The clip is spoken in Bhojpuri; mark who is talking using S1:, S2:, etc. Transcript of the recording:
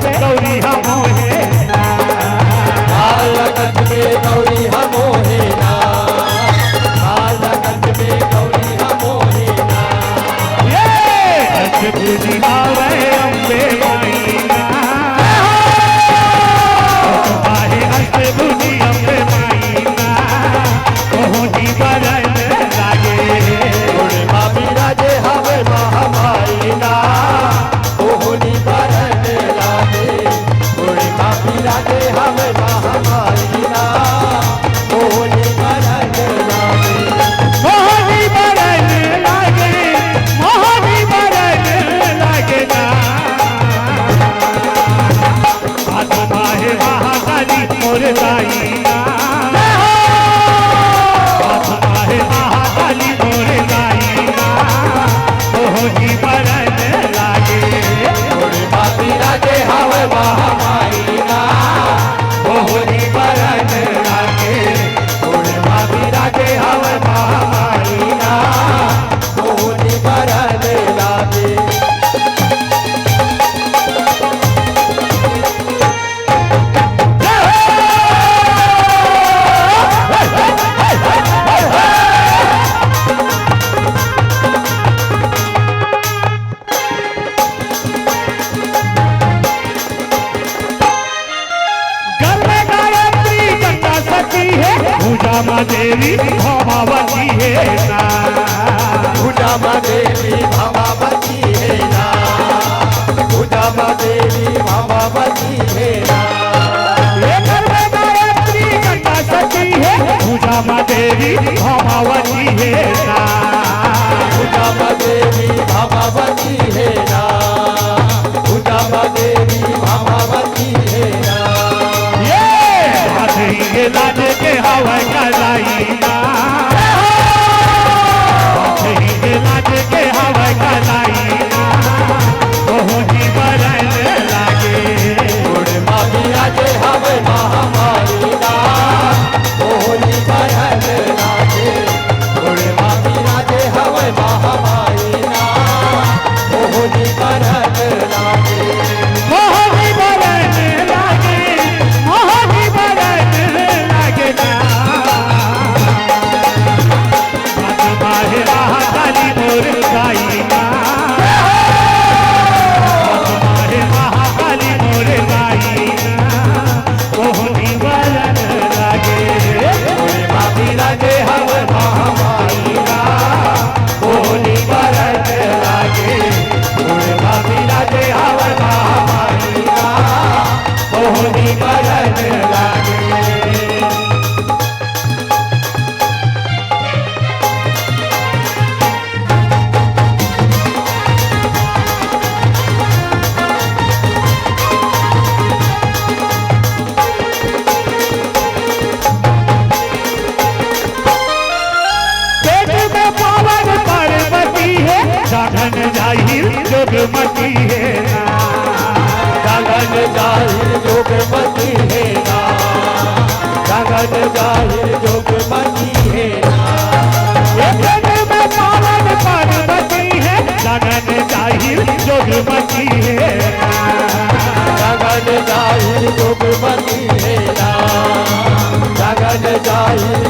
S1: पे गौरी हम मोहे
S2: कालगंज में गौरी हम मोहे ना, कालगंज में गौरी हम मोहे ना।
S1: ये अष्टभुजी आवे अम्बे माई ना, तुम्हारे अष्टभुजी अम्बे माई ना, कोहनी बरन लागे
S2: गोड़े माँ बिराजे हवे महामाई ना, कोहनी बरन लागे। गोड़े माँ बिराजे हवे महामाई ना, कोहनी बरन लागे।
S1: मोहनी बरन लागे, मोहनी बरन लागे ना। तुम्हारे महाकाली मोर दाई ना, तुम्हारे महाकाली मोर दाई ना, मोहनी बरन लागे
S2: गोड़े माँ बिराजे हवे महामाई ना, कोहनी बरन लागे। गोड़े माँ बिराजे हवे महामाई ना, कोहनी बरन लागे।
S1: घर में गायत्री गंगा सती है, पूजा माँ देवी भवावती है ना।
S2: पूजा माँ देवी भवावती है ना, पूजा माँ देवी भवावती है ना।
S1: ये घर में गायत्री गंगा सती है, पूजा माँ देवी भवावती है ना।
S2: पूजा माँ देवी भवावती है ना, पूजा माँ देवी भवावती है ना।
S1: ये हाथी के लाज के हवा कलाई ना, हाथी के लाज के हवा कलाई ना, कोहनी बरन लागे
S2: गोड़े माँ बिराजे हवे महामाई ना, कोहनी बरन लागे। गोड़े माँ बिराजे हवे महामाई ना, कोहनी बरन लागे।
S1: मोहनी बरन लागे, मोहनी बरन लागे ना। तुम्हारे महाकाली मोर गाई ना, तुम्हारे महाकाली मोर गाई ना, मोहनी बरन लागे
S2: गोड़े माँ बिराजे हवे महामाई ना, कोहनी बरन लागे। गोड़े माँ बिराजे हवे महामाई ना, कोहनी बरन लागे।
S1: पेट में पावन पार्वती है, साधन जाहिर जोगमती है ना।
S2: गगन जाहिर जोगमती है ना, गगन जाहिर जोगमती है ना।
S1: ये पेट में पावन पार्वती है, साधन जाहिर जोगमती है ना।
S2: गगन जाहिर जोगमती है ना, गगन जाहिर